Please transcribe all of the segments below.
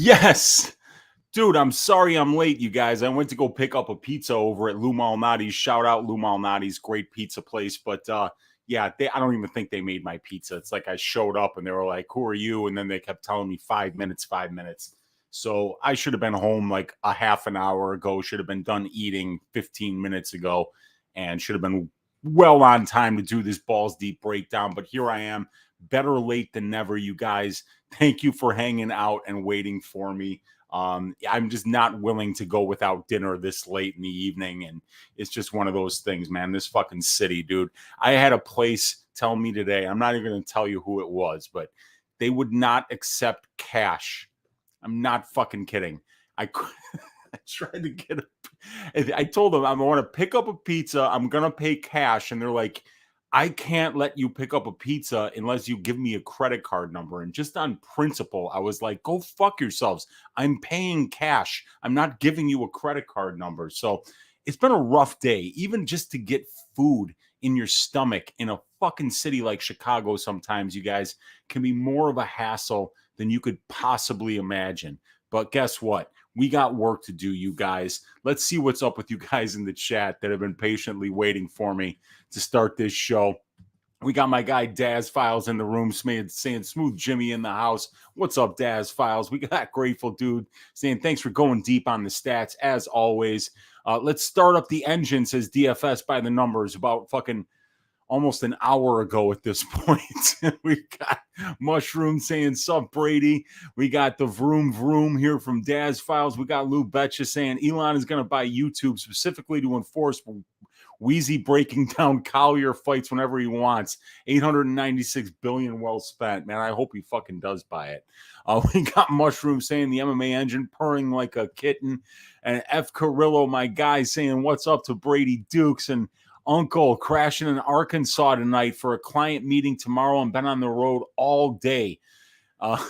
Yes. Dude, I'm sorry I'm late, you guys. I went to go pick up a pizza over at Lou Malnati's. Shout out Lou Malnati's, great pizza place. But yeah, I don't even think they made my pizza. It's like I showed up and they were like, "Who are you?" And then they kept telling me 5 minutes, 5 minutes. So I should have been home like a half an hour ago, should have been done eating 15 minutes ago, and should have been well on time to do this balls deep breakdown. But here I am, better late than never, you guys. Thank you for hanging out and waiting for me. I'm just not willing to go without dinner this late in the evening. And it's just one of those things, man. This fucking city, dude. I had a place tell me today, I'm not even going to tell you who it was, but they would not accept cash. I'm not fucking kidding. I I tried to get I told them I want to pick up a pizza. I'm going to pay cash. And they're like, I can't let you pick up a pizza unless you give me a credit card number. And just on principle, I was like, go fuck yourselves. I'm paying cash. I'm not giving you a credit card number. So it's been a rough day, even just to get food in your stomach in a fucking city like Chicago. Sometimes, you guys, can be more of a hassle than you could possibly imagine. But guess what? We got work to do, you guys. Let's see what's up with you guys in the chat that have been patiently waiting for me to start this show. We got my guy Daz Files in the room saying Smooth Jimmy in the house. What's up, Daz Files? We got Grateful Dude saying thanks for going deep on the stats as always. Let's start up the engine, says DFS by the numbers, about fucking almost an hour ago at this point. We got Mushroom saying, sup, Brady. We got the Vroom Vroom here from Daz Files. We got Lou Betcha saying Elon is going to buy YouTube specifically to enforce Weezy breaking down Collier fights whenever he wants. 896 billion well spent. Man, I hope he fucking does buy it. We got Mushroom saying the MMA engine purring like a kitten. And F. Carrillo, my guy, saying what's up to Brady Dukes. And Uncle crashing in Arkansas tonight for a client meeting tomorrow and been on the road all day. Uh,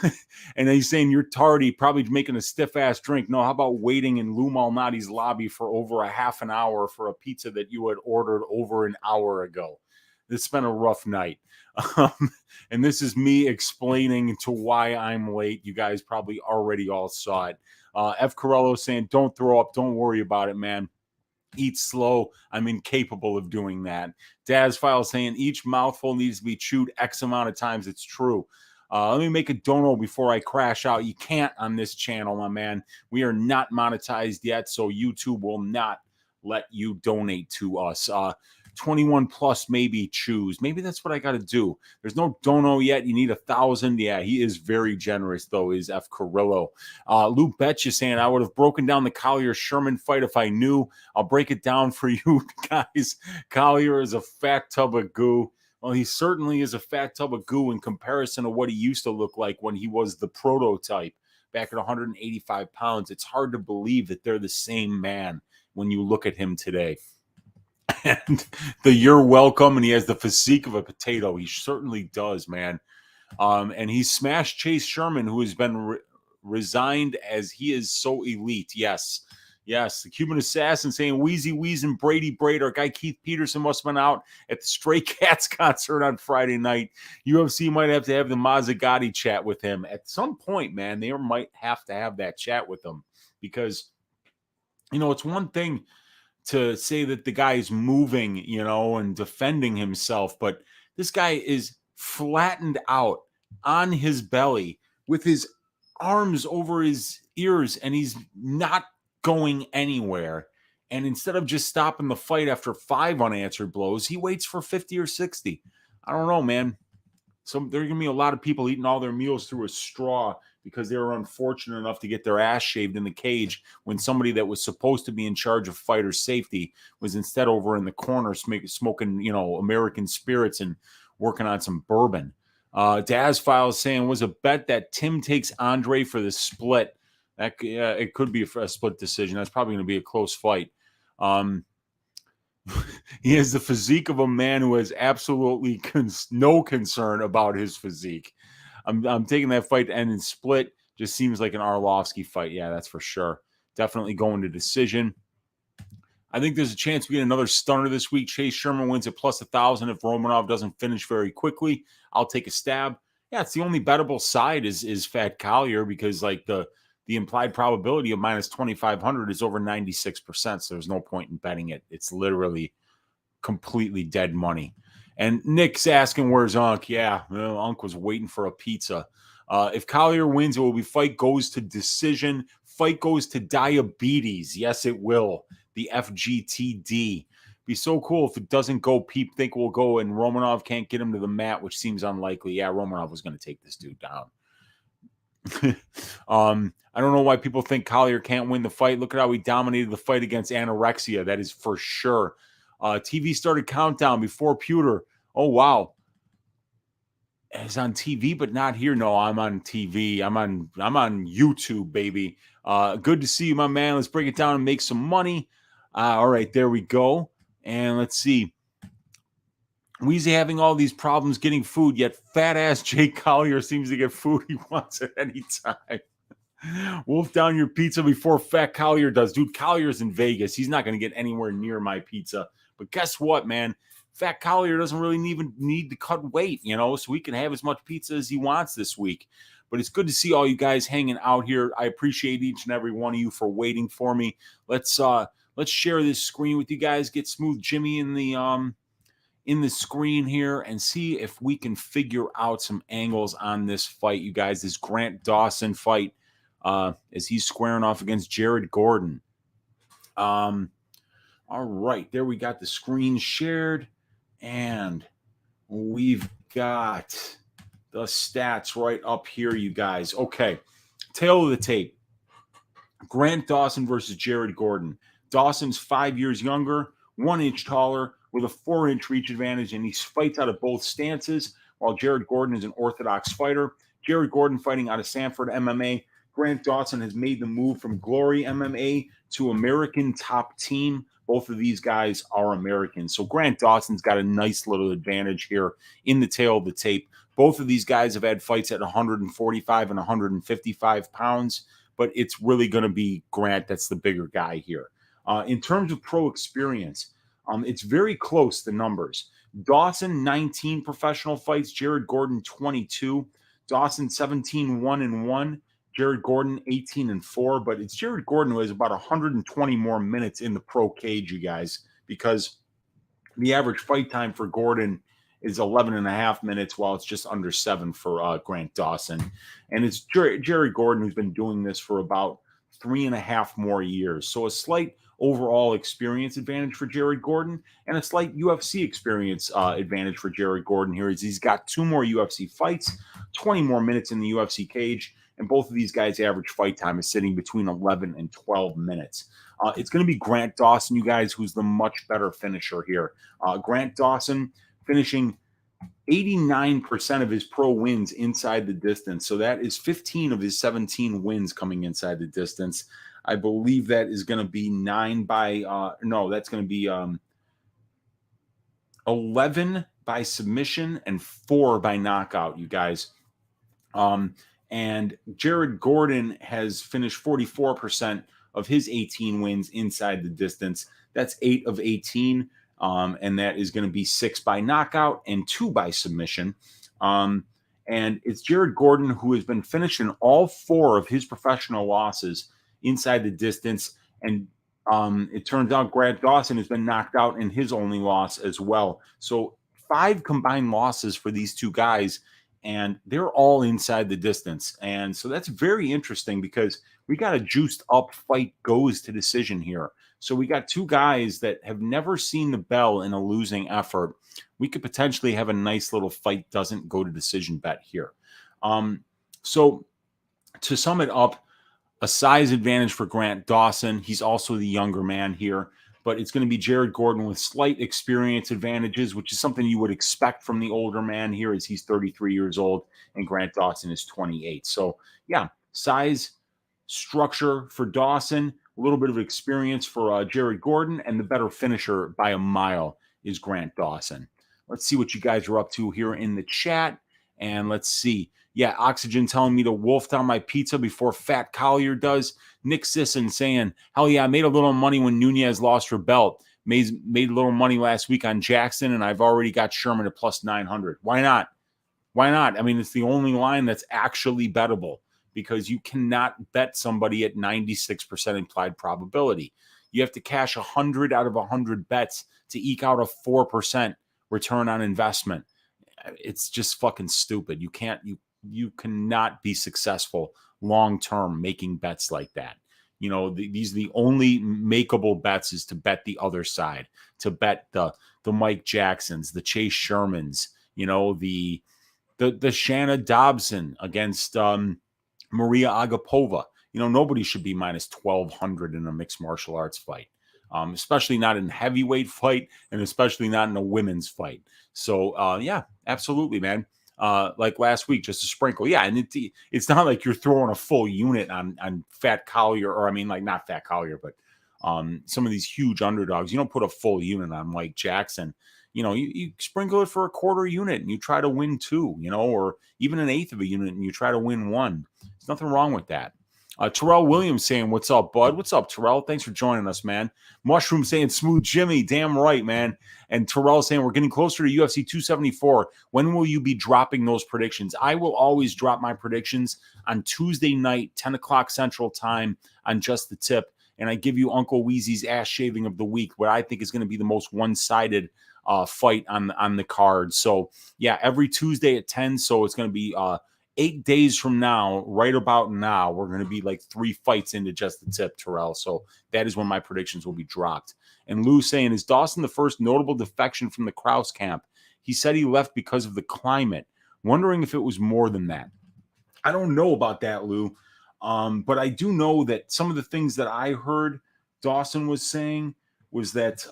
and he's saying you're tardy, probably making a stiff ass drink. No, how about waiting in Lou Malnati's lobby for over a half an hour for a pizza that you had ordered over an hour ago? It's been a rough night. And this is me explaining to why I'm late. You guys probably already all saw it. F. Corello saying, don't throw up. Don't worry about it, man. Eat slow. I'm incapable of doing that. Daz File saying each mouthful needs to be chewed X amount of times. It's true. Let me make a dono before I crash out. You can't on this channel, my man. We are not monetized yet, so YouTube will not let you donate to us. 21 plus, maybe choose. Maybe that's what I got to do. There's no dono yet. You need 1,000. Yeah, he is very generous, though, is F. Carrillo. Lou Betcha saying, I would have broken down the Collier-Sherman fight if I knew. I'll break it down for you guys. Collier is a fat tub of goo. Well, he certainly is a fat tub of goo in comparison to what he used to look like when he was the prototype back at 185 pounds. It's hard to believe that they're the same man when you look at him today. And you're welcome, and he has the physique of a potato. He certainly does, man. And he smashed Chase Sherman, who has been resigned as he is so elite. Yes, the Cuban Assassin saying Weezy and Brady Braid. Our guy Keith Peterson must have been out at the Stray Cats concert on Friday night. UFC might have to have the Mazzagatti chat with him at some point, man. They might have to have that chat with him because, it's one thing to say that the guy is moving, and defending himself, but this guy is flattened out on his belly with his arms over his ears, and he's not going anywhere. And instead of just stopping the fight after 5 unanswered blows, he waits for 50 or 60. I don't know, man. So there are going to be a lot of people eating all their meals through a straw because they were unfortunate enough to get their ass shaved in the cage when somebody that was supposed to be in charge of fighter safety was instead over in the corner smoking, American spirits and working on some bourbon. Daz Files saying, was a bet that Tim takes Andre for the split. It could be a split decision. That's probably going to be a close fight. He has the physique of a man who has absolutely no concern about his physique. I'm taking that fight to end in split. Just seems like an Arlovsky fight. Yeah, that's for sure. Definitely going to decision. I think there's a chance we get another stunner this week. Chase Sherman wins at plus 1,000 if Romanov doesn't finish very quickly. I'll take a stab. Yeah, it's the only bettable side is Fat Collier because like the the implied probability of minus 2,500 is over 96%. So there's no point in betting it. It's literally completely dead money. And Nick's asking, where's Unc? Yeah, well, Unc was waiting for a pizza. If Collier wins, it will be fight goes to decision. Fight goes to diabetes. Yes, it will. The FGTD. Be so cool if it doesn't go. People think we'll go, and Romanov can't get him to the mat, which seems unlikely. Yeah, Romanov was going to take this dude down. I don't know why people think Collier can't win the fight. Look at how he dominated the fight against anorexia. That is for sure. TV started countdown before Pewter. Oh, wow. It's on TV, but not here. No, I'm on TV. I'm on YouTube, baby. Good to see you, my man. Let's break it down and make some money. All right, there we go. And let's see. Weezy having all these problems getting food, yet fat-ass Jake Collier seems to get food he wants at any time. Wolf down your pizza before Fat Collier does. Dude, Collier's in Vegas. He's not going to get anywhere near my pizza. But guess what, man? Fat Collier doesn't really even need to cut weight, so he can have as much pizza as he wants this week. But it's good to see all you guys hanging out here. I appreciate each and every one of you for waiting for me. Let's share this screen with you guys. Get Smooth Jimmy in the screen here and see if we can figure out some angles on this fight, you guys. This Grant Dawson fight, as he's squaring off against Jared Gordon. All right, there we got the screen shared, and we've got the stats right up here, you guys. Okay, tail of the tape. Grant Dawson versus Jared Gordon. Dawson's 5 years younger, 1 inch taller, with a 4-inch reach advantage, and he fights out of both stances, while Jared Gordon is an orthodox fighter. Jared Gordon fighting out of Sanford MMA. Grant Dawson has made the move from Glory MMA to American Top Team. Both of these guys are Americans. So Grant Dawson's got a nice little advantage here in the tail of the tape. Both of these guys have had fights at 145 and 155 pounds, but it's really going to be Grant that's the bigger guy here. In terms of pro experience, it's very close, the numbers. Dawson, 19 professional fights. Jared Gordon, 22. Dawson, 17, 1-1. Jared Gordon, 18-4. But it's Jared Gordon who has about 120 more minutes in the pro cage, you guys, because the average fight time for Gordon is 11.5 minutes, while it's just under 7 for Grant Dawson. And it's Jared Gordon who's been doing this for about 3.5 more years. So a slight overall experience advantage for Jared Gordon, and a slight UFC experience advantage for Jared Gordon here. He's got 2 more UFC fights, 20 more minutes in the UFC cage, and both of these guys' average fight time is sitting between 11 and 12 minutes. It's going to be Grant Dawson, you guys, who's the much better finisher here. Grant Dawson finishing 89% of his pro wins inside the distance. So that is 15 of his 17 wins coming inside the distance. I believe that is going to be 11 by submission and 4 by knockout, you guys. And Jared Gordon has finished 44% of his 18 wins inside the distance. That's 8 of 18. And that is going to be 6 by knockout and 2 by submission. And it's Jared Gordon who has been finishing all 4 of his professional losses inside the distance. And it turns out Grant Dawson has been knocked out in his only loss as well. So 5 combined losses for these two guys, and they're all inside the distance. And so that's very interesting because we got a juiced up fight goes to decision here. So we got 2 guys that have never seen the bell in a losing effort. We could potentially have a nice little fight doesn't go to decision bet here. So to sum it up, a size advantage for Grant Dawson. He's also the younger man here, but it's going to be Jared Gordon with slight experience advantages, which is something you would expect from the older man here, as he's 33 years old and Grant Dawson is 28. So yeah, size, structure for Dawson, a little bit of experience for Jared Gordon, and the better finisher by a mile is Grant Dawson. Let's see what you guys are up to here in the chat, and let's see. Yeah, Oxygen telling me to wolf down my pizza before Fat Collier does. Nick Sisson saying, hell yeah, I made a little money when Nunez lost her belt. Made a little money last week on Jackson, and I've already got Sherman at plus 900. Why not? Why not? I mean, it's the only line that's actually bettable. because you cannot bet somebody at 96% implied probability. You have to cash 100 out of 100 bets to eke out a 4% return on investment. It's just fucking stupid. You cannot be successful long term making bets like that. These are the only makeable bets is to bet the other side, to bet the Mike Jacksons, the Chase Shermans, the Shanna Dobson against Maria Agapova. Nobody should be minus 1,200 in a mixed martial arts fight, especially not in a heavyweight fight, and especially not in a women's fight. So, yeah, absolutely, man. Like last week, just a sprinkle. Yeah, and it's not like you're throwing a full unit on Fat Collier, or I mean, like not Fat Collier, but some of these huge underdogs. You don't put a full unit on Mike Jackson. You sprinkle it for a quarter unit and you try to win 2, or even an eighth of a unit and you try to win 1. There's nothing wrong with that. Terrell Williams saying, "What's up, bud? What's up, Terrell? Thanks for joining us, man." Mushroom saying, "Smooth Jimmy, damn right, man." And Terrell saying, "We're getting closer to UFC 274. When will you be dropping those predictions?" I will always drop my predictions on Tuesday night, 10 o'clock Central Time on Just the Tip. And I give you Uncle Weezy's ass shaving of the week, what I think is going to be the most one-sided fight on the card. So, yeah, every Tuesday at 10. So it's going to be 8 days from now, right about now, we're going to be like 3 fights into Just the Tip, Terrell. So that is when my predictions will be dropped. And Lou saying, "Is Dawson the first notable defection from the Krause camp? He said he left because of the climate. Wondering if it was more than that." I don't know about that, Lou. But I do know that some of the things that I heard Dawson was saying was that,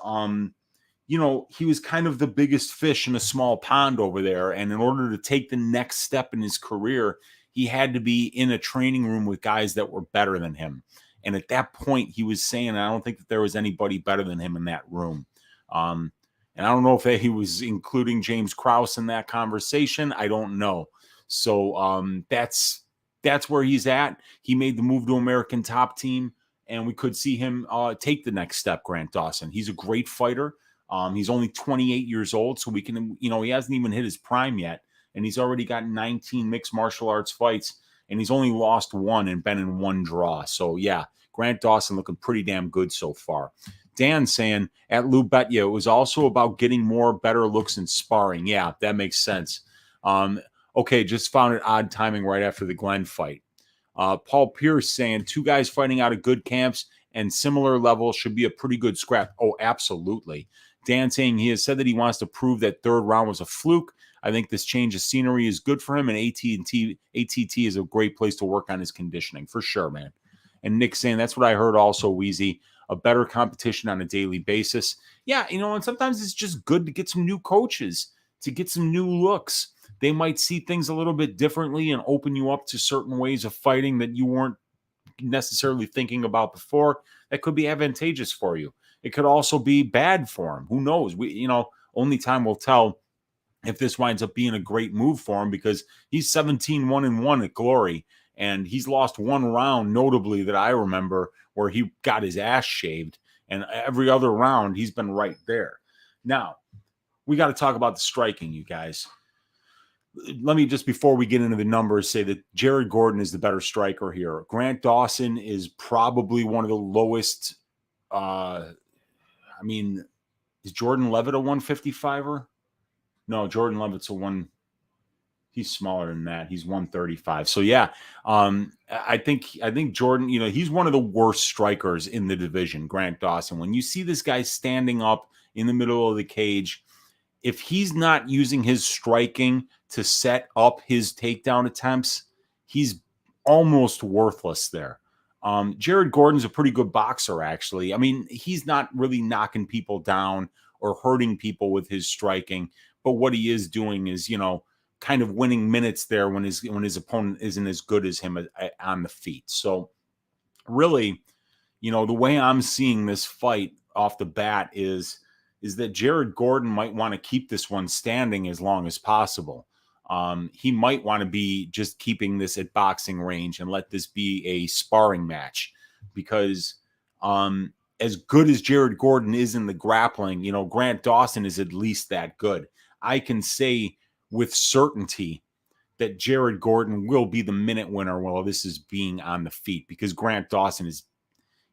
he was kind of the biggest fish in a small pond over there. And in order to take the next step in his career, he had to be in a training room with guys that were better than him. And at that point, he was saying, I don't think that there was anybody better than him in that room. And I don't know if he was including James Krause in that conversation. I don't know. So that's where he's at. He made the move to American Top Team, and we could see him take the next step, Grant Dawson. He's a great fighter. He's only 28 years old, so we can, he hasn't even hit his prime yet, and he's already got 19 mixed martial arts fights, and he's only lost 1 and been in 1 draw. So, yeah, Grant Dawson looking pretty damn good so far. Dan saying, at Lou Betya, it was also about getting more better looks in sparring. Yeah, that makes sense. Okay, just found it odd timing right after the Glenn fight. Paul Pierce saying, 2 guys fighting out of good camps and similar level should be a pretty good scrap. Oh, absolutely. Dan saying he has said that he wants to prove that 3rd round was a fluke. I think this change of scenery is good for him, and ATT is a great place to work on his conditioning, for sure, man. And Nick saying, that's what I heard also, Weezy, a better competition on a daily basis. Yeah, and sometimes it's just good to get some new coaches, to get some new looks. They might see things a little bit differently and open you up to certain ways of fighting that you weren't necessarily thinking about before. That could be advantageous for you. It could also be bad for him. Who knows? Only time will tell if this winds up being a great move for him, because he's 17-1-1 at Glory, and he's lost 1 round, notably, that I remember, where he got his ass shaved, and every other round he's been right there. Now, we got to talk about the striking, you guys. Let me just, before we get into the numbers, say that Jared Gordon is the better striker here. Grant Dawson is probably one of the lowest. Is Jordan Levitt a 155er? No, Jordan Levitt's he's smaller than that. He's 135. So yeah, I think Jordan, he's one of the worst strikers in the division, Grant Dawson. When you see this guy standing up in the middle of the cage, if he's not using his striking to set up his takedown attempts, he's almost worthless there. Jared Gordon's a pretty good boxer, actually. I mean, he's not really knocking people down or hurting people with his striking, but what he is doing is, kind of winning minutes there when his opponent isn't as good as him on the feet. So really, the way I'm seeing this fight off the bat is that Jared Gordon might want to keep this one standing as long as possible. He might want to be just keeping this at boxing range and let this be a sparring match, because as good as Jared Gordon is in the grappling, Grant Dawson is at least that good. I can say with certainty that Jared Gordon will be the minute winner while this is being on the feet, because Grant Dawson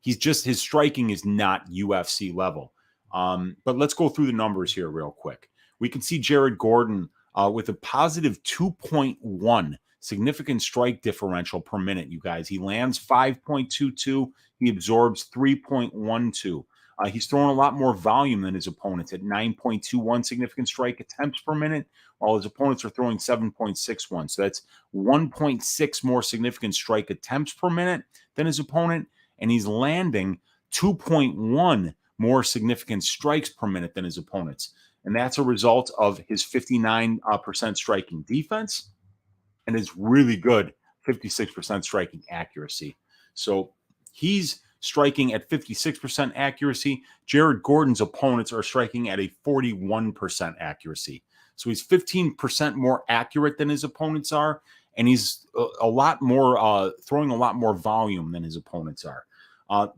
his striking is not UFC level. But let's go through the numbers here real quick. We can see Jared Gordon with a positive 2.1 significant strike differential per minute, you guys. He lands 5.22. He absorbs 3.12. He's throwing a lot more volume than his opponents at 9.21 significant strike attempts per minute, while his opponents are throwing 7.61. So that's 1.6 more significant strike attempts per minute than his opponent, and he's landing 2.1 more significant strikes per minute than his opponents. And that's a result of his 59% striking defense and his really good 56% striking accuracy. So he's striking at 56% accuracy. Jared Gordon's opponents are striking at a 41% accuracy. So he's 15% more accurate than his opponents are, and he's a lot more throwing a lot more volume than his opponents are.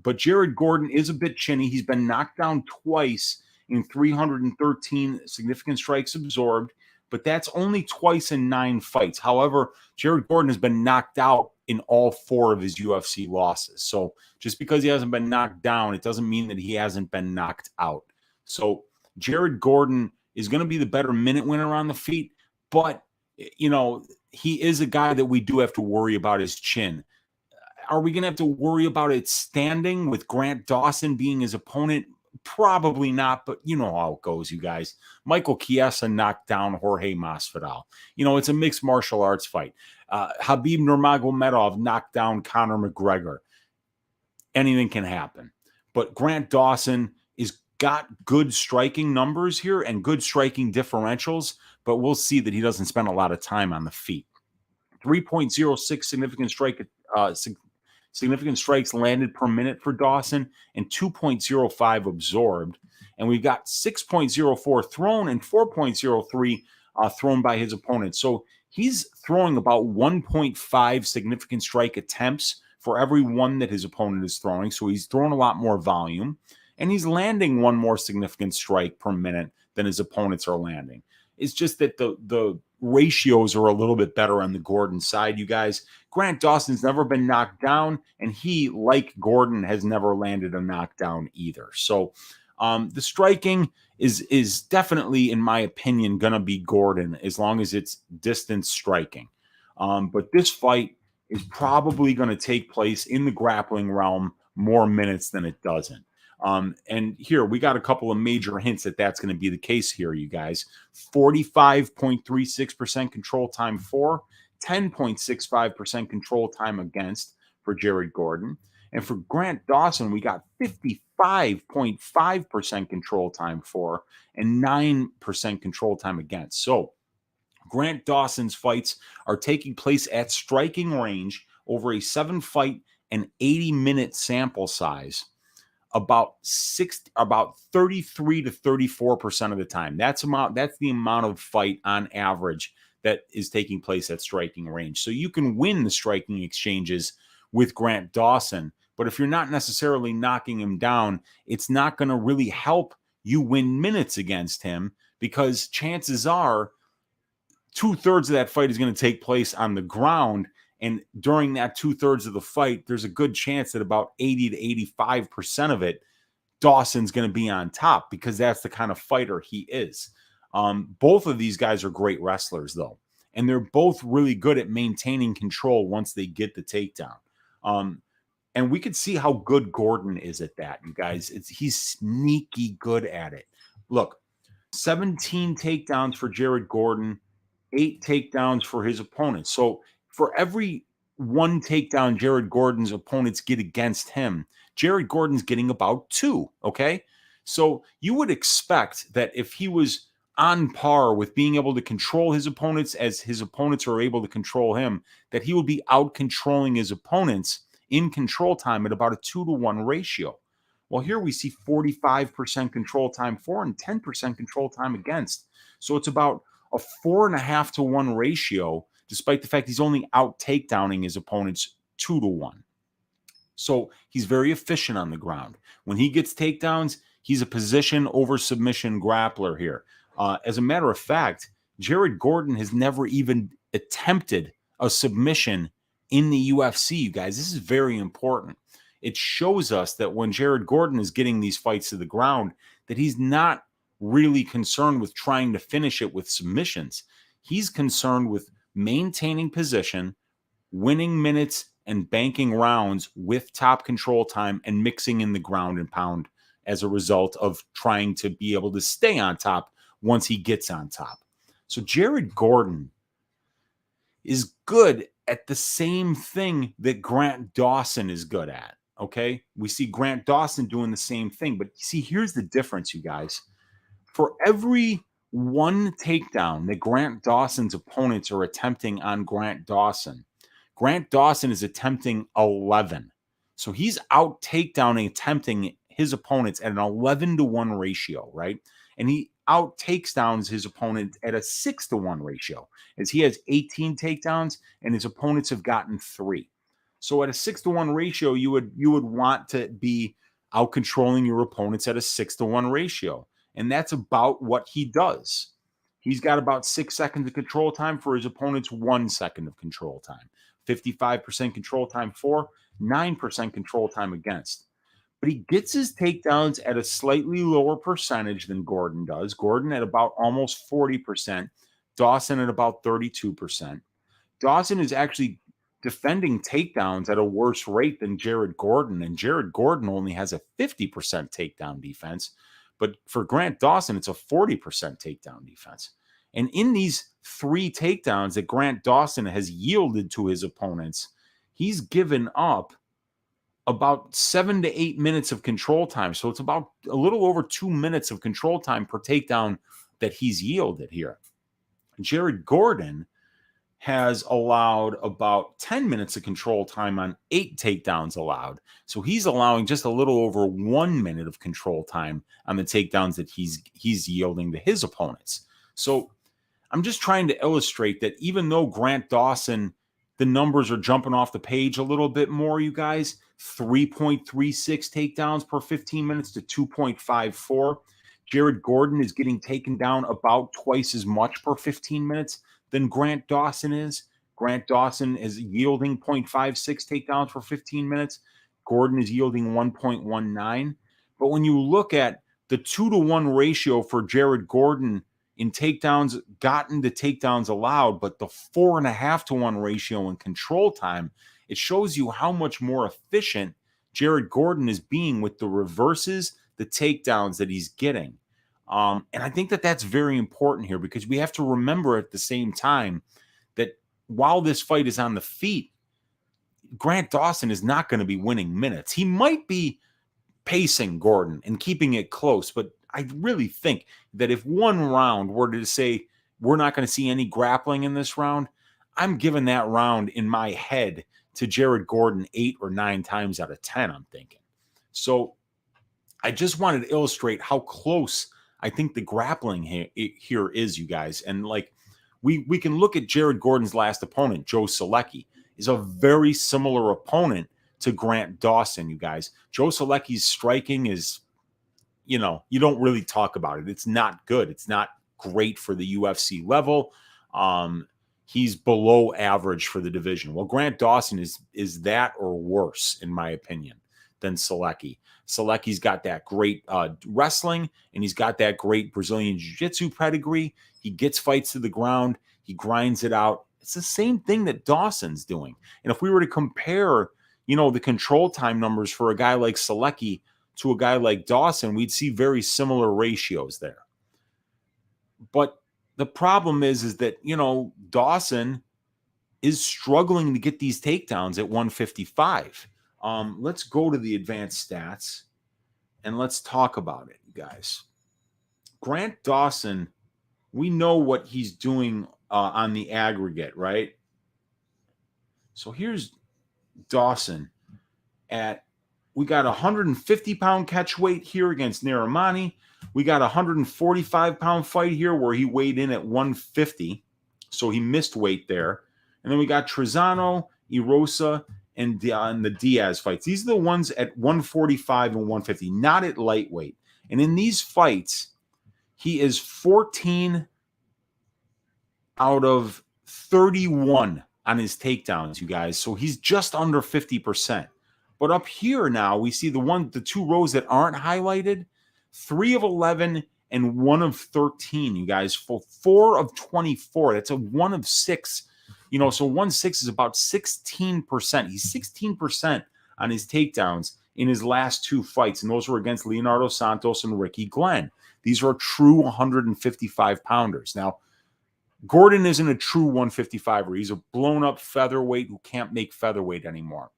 But Jared Gordon is a bit chinny. He's been knocked down twice in 313 significant strikes absorbed, but that's only twice in 9 fights. However, Jared Gordon has been knocked out in all 4 of his UFC losses. So just because he hasn't been knocked down, it doesn't mean that he hasn't been knocked out. So Jared Gordon is going to be the better minute winner on the feet, but, you know, he is a guy that we do have to worry about his chin. Are we going to have to worry about it standing with Grant Dawson being his opponent? Probably not, but you know how it goes, you guys. Michael Chiesa knocked down Jorge Masvidal. You know, it's a mixed martial arts fight. Khabib Nurmagomedov knocked down Conor McGregor. Anything can happen. But Grant Dawson is got good striking numbers here and good striking differentials, but we'll see that he doesn't spend a lot of time on the feet. 3.06 significant strikes landed per minute for Dawson and 2.05 absorbed. And we've got 6.04 thrown and 4.03 thrown by his opponent. So he's throwing about 1.5 significant strike attempts for every one that his opponent is throwing. So he's throwing a lot more volume, and he's landing 1 more significant strike per minute than his opponents are landing. It's just that the ratios are a little bit better on the Gordon side, you guys. Grant Dawson's never been knocked down, and he, like Gordon, has never landed a knockdown either. So the striking is definitely, in my opinion, going to be Gordon as long as it's distance striking. But this fight is probably going to take place in the grappling realm more minutes than it doesn't. And here we got a couple of major hints that that's going to be the case here, you guys. 45.36% control time for, 10.65% control time against for Jared Gordon. And for Grant Dawson, we got 55.5% control time for and 9% control time against. So Grant Dawson's fights are taking place at striking range over a 7-fight and 80-minute sample size. About 33 to 34% of the time. That's the amount of fight on average that is taking place at striking range. So you can win the striking exchanges with Grant Dawson, but if you're not necessarily knocking him down, it's not going to really help you win minutes against him, because chances are 2/3 of that fight is going to take place on the ground. And during that 2/3 of the fight, there's a good chance that about 80 to 85% of it, Dawson's going to be on top, because that's the kind of fighter he is. Both of these guys are great wrestlers, though, and they're both really good at maintaining control once they get the takedown. And we could see how good Gordon is at that, you guys. He's sneaky good at it. Look, 17 takedowns for Jared Gordon, 8 takedowns for his opponents. So for every 1 takedown Jared Gordon's opponents get against him, Jared Gordon's getting about 2, okay? So you would expect that if he was on par with being able to control his opponents as his opponents are able to control him, that he would be out-controlling his opponents in control time at about a 2-to-1 ratio. Well, here we see 45% control time for and 10% control time against. So it's about a 4.5-to-1 ratio, despite the fact he's only out takedowning his opponents 2-to-1. So he's very efficient on the ground. When he gets takedowns, he's a position over submission grappler here. As a matter of fact, Jared Gordon has never even attempted a submission in the UFC, you guys. This is very important. It shows us that when Jared Gordon is getting these fights to the ground, that he's not really concerned with trying to finish it with submissions. He's concerned with maintaining position, winning minutes, and banking rounds with top control time and mixing in the ground and pound as a result of trying to be able to stay on top once he gets on top. So Jared Gordon is good at the same thing that Grant Dawson is good at. Okay. We see Grant Dawson doing the same thing, but see, here's the difference, you guys. For every one takedown that Grant Dawson's opponents are attempting on Grant Dawson is attempting 11. So he's out takedowning, attempting his opponents at an 11-1 ratio, right? And he out takes down his opponent at a 6-1 ratio, as he has 18 takedowns and his opponents have gotten 3. So at a 6-1 ratio, you would want to be out controlling your opponents at a 6-1 ratio. And that's about what he does. He's got about 6 seconds of control time for his opponent's 1 second of control time. 55% control time for, 9% control time against. But he gets his takedowns at a slightly lower percentage than Gordon does. Gordon at about almost 40%. Dawson at about 32%. Dawson is actually defending takedowns at a worse rate than Jared Gordon, and Jared Gordon only has a 50% takedown defense. But for Grant Dawson, it's a 40% takedown defense. And in these 3 takedowns that Grant Dawson has yielded to his opponents, he's given up about 7 to 8 minutes of control time. So it's about a little over 2 minutes of control time per takedown that he's yielded here. Jared Gordon has allowed about 10 minutes of control time on 8 takedowns allowed. So he's allowing just a little over 1 minute of control time on the takedowns that he's yielding to his opponents. So I'm just trying to illustrate that even though Grant Dawson, the numbers are jumping off the page a little bit more, you guys, 3.36 takedowns per 15 minutes to 2.54. Jared Gordon is getting taken down about twice as much per 15 minutes than Grant Dawson is. Grant Dawson is yielding 0.56 takedowns for 15 minutes. Gordon is yielding 1.19. But when you look at the 2-to-1 ratio for Jared Gordon in takedowns gotten to takedowns allowed, but the 4.5-to-1 ratio in control time, it shows you how much more efficient Jared Gordon is being with the reverses, the takedowns that he's getting. And I think that that's very important here, because we have to remember at the same time that while this fight is on the feet, Grant Dawson is not going to be winning minutes. He might be pacing Gordon and keeping it close, but I really think that if one round were to say we're not going to see any grappling in this round, I'm giving that round in my head to Jared Gordon 8 or 9 times out of 10, I'm thinking. So I just wanted to illustrate how close I think the grappling here is, you guys. And like we can look at Jared Gordon's last opponent, Joe Solecki, is a very similar opponent to Grant Dawson, you guys. Joe Solecki's striking is, you don't really talk about it. It's not good. It's not great for the UFC level. He's below average for the division. Well, Grant Dawson is that or worse, in my opinion, than Solecki. Solecki's got that great wrestling, and he's got that great Brazilian Jiu-Jitsu pedigree. He gets fights to the ground. He grinds it out. It's the same thing that Dawson's doing. And if we were to compare, the control time numbers for a guy like Solecki to a guy like Dawson, we'd see very similar ratios there. But the problem is that, Dawson is struggling to get these takedowns at 155. Let's go to the advanced stats and let's talk about it, you guys. Grant Dawson, we know what he's doing on the aggregate, right? So here's Dawson we got a 150-pound catch weight here against Narimani. We got a 145-pound fight here where he weighed in at 150. So he missed weight there. And then we got Trezano, Erosa, and the Diaz fights. These are the ones at 145 and 150, not at lightweight. And in these fights, he is 14 out of 31 on his takedowns, you guys. So he's just under 50%. But up here now, we see the 2 rows that aren't highlighted, 3 of 11 and 1 of 13, you guys, for 4 of 24. That's a 1 of 6. So 1-6 is about 16%. He's 16% on his takedowns in his last 2 fights, and those were against Leonardo Santos and Ricky Glenn. These are true 155 pounders. Now, Gordon isn't a true 155er. He's a blown-up featherweight who can't make featherweight anymore.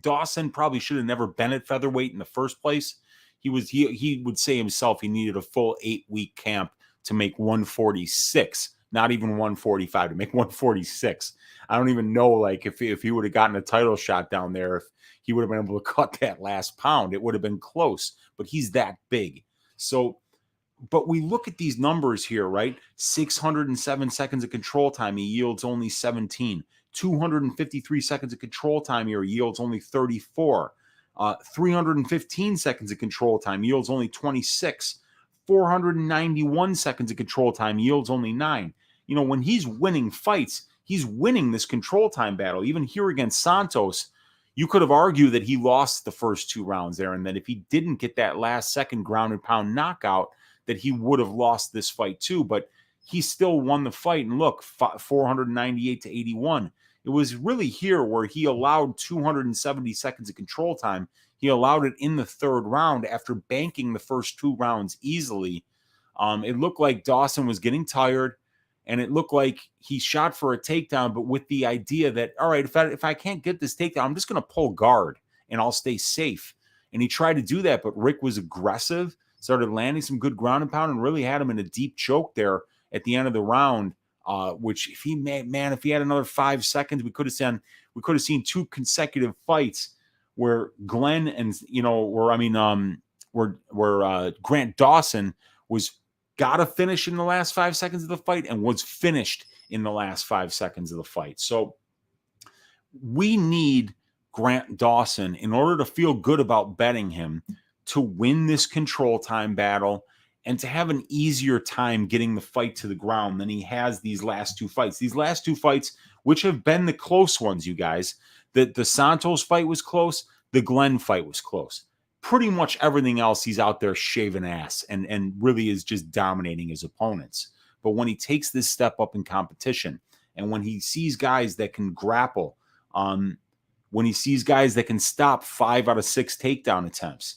Dawson probably should have never been at featherweight in the first place. He would say himself he needed a full 8-week camp to make 146, not even 145, to make 146. I don't even know, if he would have gotten a title shot down there, if he would have been able to cut that last pound. It would have been close, but he's that big. So, but we look at these numbers here, right? 607 seconds of control time, he yields only 17. 253 seconds of control time here, yields only 34. 315 seconds of control time, yields only 26. 491 seconds of control time, yields only 9. When he's winning fights, he's winning this control time battle. Even here against Santos, you could have argued that he lost the first 2 rounds there, and that if he didn't get that last second ground and pound knockout, that he would have lost this fight too. But he still won the fight. And look, 498 to 81. It was really here where he allowed 270 seconds of control time. He allowed it in the 3rd round after banking the first 2 rounds easily. It looked like Dawson was getting tired, and it looked like he shot for a takedown, but with the idea that, all right, if I can't get this takedown, I'm just going to pull guard and I'll stay safe. And he tried to do that, but Rick was aggressive, started landing some good ground and pound, and really had him in a deep choke there at the end of the round. Which if he had another 5 seconds, we could have seen 2 consecutive fights where Glenn and where Grant Dawson got to finish in the last 5 seconds of the fight and was finished in the last 5 seconds of the fight. So we need Grant Dawson, in order to feel good about betting him, to win this control time battle and to have an easier time getting the fight to the ground than he has these last 2 fights. These last 2 fights, which have been the close ones, you guys. The Santos fight was close. The Glenn fight was close. Pretty much everything else, he's out there shaving ass and really is just dominating his opponents. But when he takes this step up in competition, and when he sees guys that can grapple, when he sees guys that can stop 5 out of 6 takedown attempts,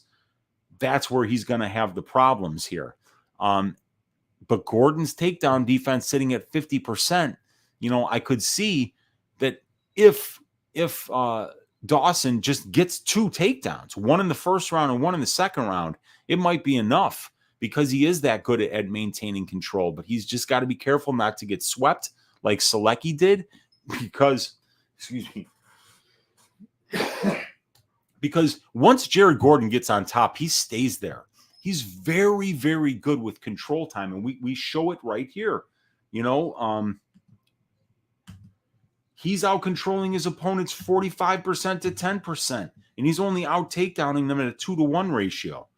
that's where he's going to have the problems here. But Gordon's takedown defense sitting at 50%, I could see that if Dawson just gets 2 takedowns, 1 in the first round and 1 in the second round, it might be enough, because he is that good at maintaining control. But he's just got to be careful not to get swept like Selecki did, because, because once Jared Gordon gets on top, he stays there. He's very, very good with control time, and we show it right here. He's out controlling his opponents 45% to 10%, and he's only out takedowning them at a 2-to-1 ratio.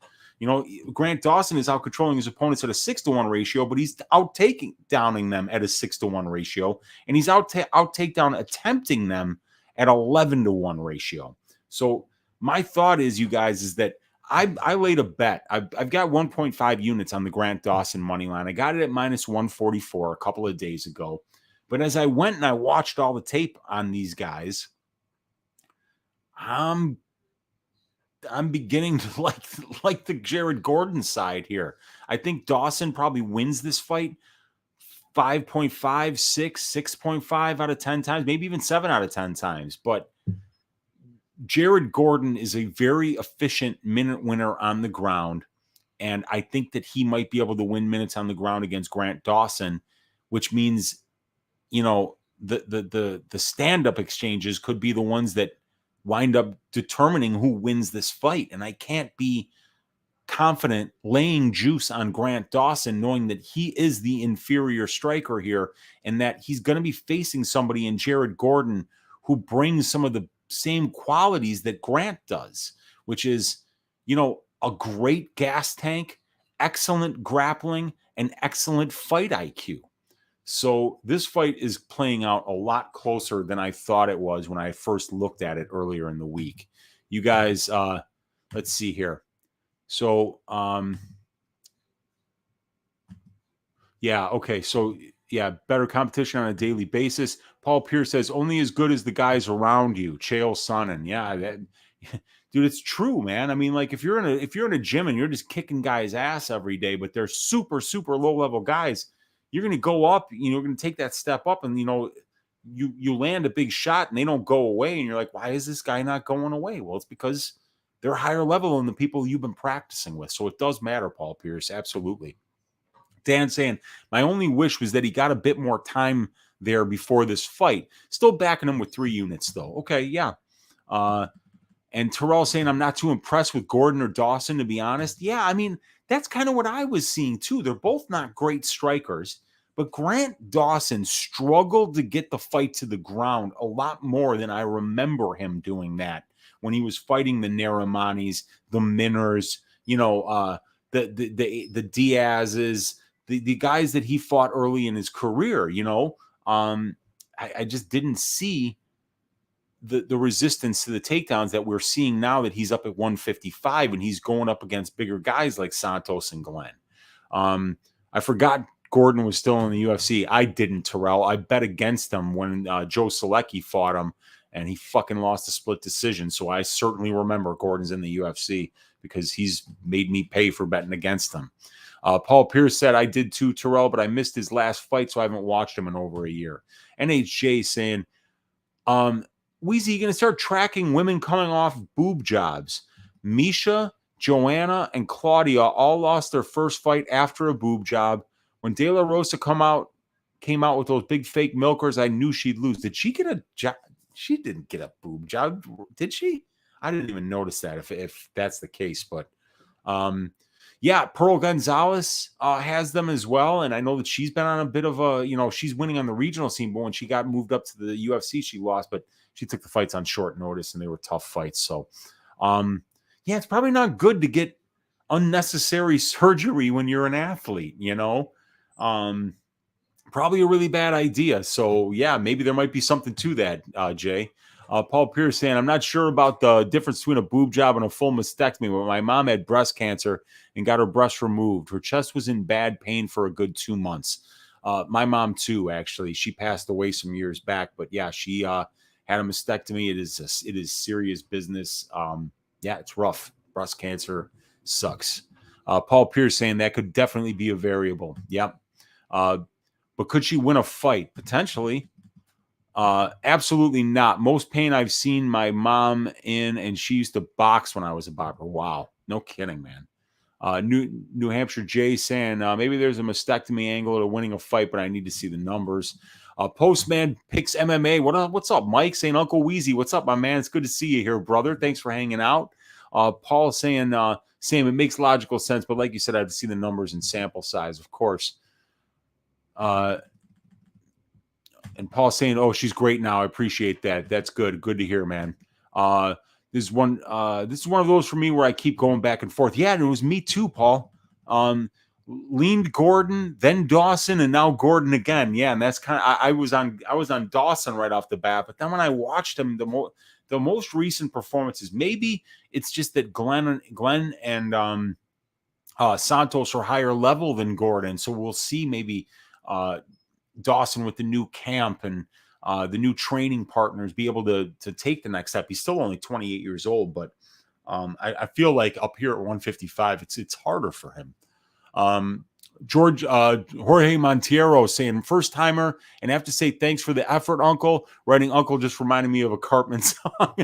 Grant Dawson is out controlling his opponents at a 6-to-1 ratio, but he's out downing them at a 6-to-1 ratio, and he's out takedown attempting them at 11-to-1 ratio. So my thought is, you guys, is that I laid a bet. I've got 1.5 units on the Grant Dawson money line. I got it at minus 144 a couple of days ago. But as I went and I watched all the tape on these guys, I'm beginning to like the Jared Gordon side here. I think Dawson probably wins this fight 5.5, 6, 6.5 out of 10 times, maybe even 7 out of 10 times. But Jared Gordon is a very efficient minute winner on the ground, and I think that he might be able to win minutes on the ground against Grant Dawson, which means, the stand-up exchanges could be the ones that wind up determining who wins this fight. And I can't be confident laying juice on Grant Dawson, knowing that he is the inferior striker here, and that he's going to be facing somebody in Jared Gordon who brings some of the same qualities that Grant does, which is, a great gas tank, excellent grappling, and excellent fight IQ. So this fight is playing out a lot closer than I thought it was when I first looked at it earlier in the week. You guys, let's see here. So, yeah, okay. So, yeah, better competition on a daily basis. Paul Pierce says only as good as the guys around you. Chael Sonnen. Yeah, that dude, it's true, man. I mean, like if you're in a gym and you're just kicking guys' ass every day, but they're super, super low level guys, you're gonna go up, you're gonna take that step up, and you land a big shot and they don't go away, and you're like, why is this guy not going away? Well, it's because they're higher level than the people you've been practicing with. So it does matter, Paul Pierce. Absolutely. Dan saying, my only wish was that he got a bit more time there before this fight. Still backing him with 3 units, though. Okay, yeah. And Terrell saying, I'm not too impressed with Gordon or Dawson, to be honest. Yeah, I mean, that's kind of what I was seeing, too. They're both not great strikers, but Grant Dawson struggled to get the fight to the ground a lot more than I remember him doing that when he was fighting the Narimanis, the Minners, the Diaz's, the guys that he fought early in his career. I just didn't see the resistance to the takedowns that we're seeing now that he's up at 155 and he's going up against bigger guys like Santos and Glenn. I forgot Gordon was still in the UFC. I didn't, Terrell. I bet against him when Joe Selecki fought him, and he fucking lost a split decision. So I certainly remember Gordon's in the UFC because he's made me pay for betting against him. Paul Pierce said, I did too, Terrell, but I missed his last fight, so I haven't watched him in over a year. NHJ saying, Weezy, you going to start tracking women coming off boob jobs. Misha, Joanna, and Claudia all lost their first fight after a boob job. When De La Rosa came out with those big fake milkers, I knew she'd lose. Did she get a job? She didn't get a boob job, did she? I didn't even notice that if that's the case. But yeah, Pearl Gonzalez has them as well. And I know that she's been on a bit of she's winning on the regional scene, but when she got moved up to the UFC, she lost. But she took the fights on short notice, and they were tough fights. So, yeah, it's probably not good to get unnecessary surgery when you're an athlete, probably a really bad idea. So, yeah, maybe there might be something to that, Jay. Paul Pierce saying, I'm not sure about the difference between a boob job and a full mastectomy, but my mom had breast cancer and got her breast removed. Her chest was in bad pain for a good 2 months. My mom, too, actually. She passed away some years back, but yeah, she had a mastectomy. It is serious business. Yeah, it's rough. Breast cancer sucks. Paul Pierce saying that could definitely be a variable. Yep. But could she win a fight? Potentially. Absolutely not. Most pain I've seen my mom in, and she used to box when I was a boxer. Wow. No kidding, man. New Hampshire Jay saying maybe there's a mastectomy angle to winning a fight, but I need to see the numbers. Postman picks MMA. What's up, Mike? Saying Uncle Weezy. What's up, my man? It's good to see you here, brother. Thanks for hanging out. Paul saying it makes logical sense, but like you said, I have to see the numbers and sample size, of course. And Paul saying, "Oh, she's great now. I appreciate that. That's good. Good to hear, man." This is one of those for me where I keep going back and forth. Yeah, and it was me too, Paul. Leaned Gordon, then Dawson, and now Gordon again. Yeah, and that's kind of I was on Dawson right off the bat, but then when I watched him, the most recent performances, maybe it's just that Glenn and Santos are higher level than Gordon, so we'll see maybe Dawson with the new camp and the new training partners be able to take the next step. He's still only 28 years old, but I feel like up here at 155, it's harder for him. Jorge Montiero saying first timer, and I have to say thanks for the effort, Uncle. Writing Uncle just reminded me of a Cartman song.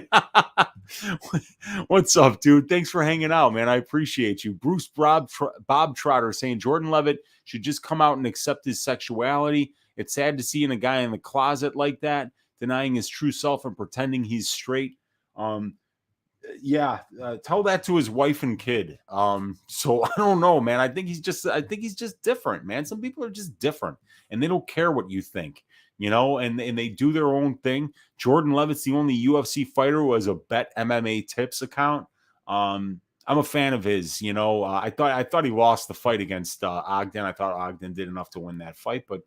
What's up, dude? Thanks for hanging out, man. I appreciate you. Bruce Bob Trotter saying Jordan Levitt should just come out and accept his sexuality. It's sad to see a guy in the closet like that, denying his true self and pretending he's straight. Tell that to his wife and kid. So I don't know, man. I think he's just different, man. Some people are just different and they don't care what you think, and they do their own thing. Jordan Levitt's the only UFC fighter who has a Bet MMA Tips account. I'm a fan of his, I thought he lost the fight against Ogden. I thought Ogden did enough to win that fight, but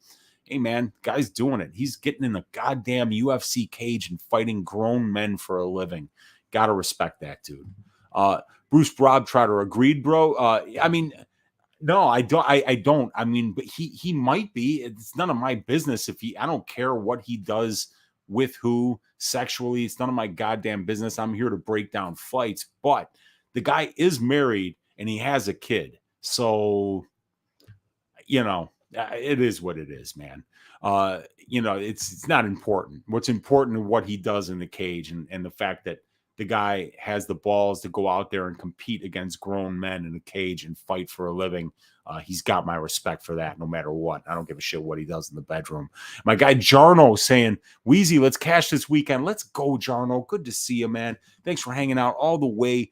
hey, man, guy's doing it. He's getting in a goddamn UFC cage and fighting grown men for a living. Got to respect that, dude. Bruce Broad Trotter agreed, bro. I mean, no, I don't. I don't. I mean, but he might be. It's none of my business if he. I don't care what he does with who sexually. It's none of my goddamn business. I'm here to break down fights. But the guy is married and he has a kid, so it is what it is, man. It's not important. What's important is what he does in the cage and the fact that the guy has the balls to go out there and compete against grown men in a cage and fight for a living. He's got my respect for that no matter what. I don't give a shit what he does in the bedroom. My guy Jarno saying, Weezy, let's cash this weekend. Let's go, Jarno. Good to see you, man. Thanks for hanging out all the way